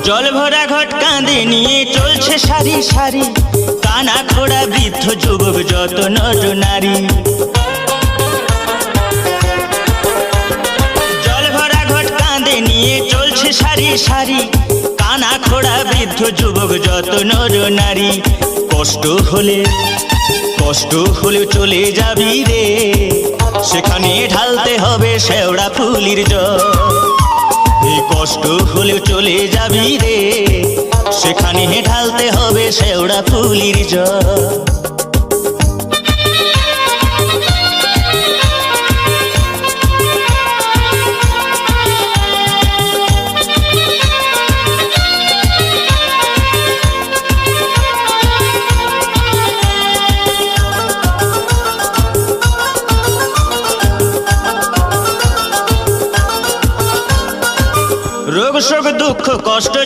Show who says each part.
Speaker 1: জল ভরা ঘট কাঁধে নিয়ে চলছে সারি সারি, কানা খোড়া বৃদ্ধ যুবক যত নর নারী। জল ভরা ঘট কাঁধে নিয়ে চলছে সারি সারি, কানা খোড়া বৃদ্ধ যুবক যত নর নারী। কষ্ট হলে চলে যাবি রে, সেখানে ঢালতে হবে শেওড়া ফুলির জল। এই কষ্ট হলেও চলে যাবি রে, সেখানে ঢালতে হবে শেওড়া ফুলির জল। রোগ শোক দুঃখ কষ্ট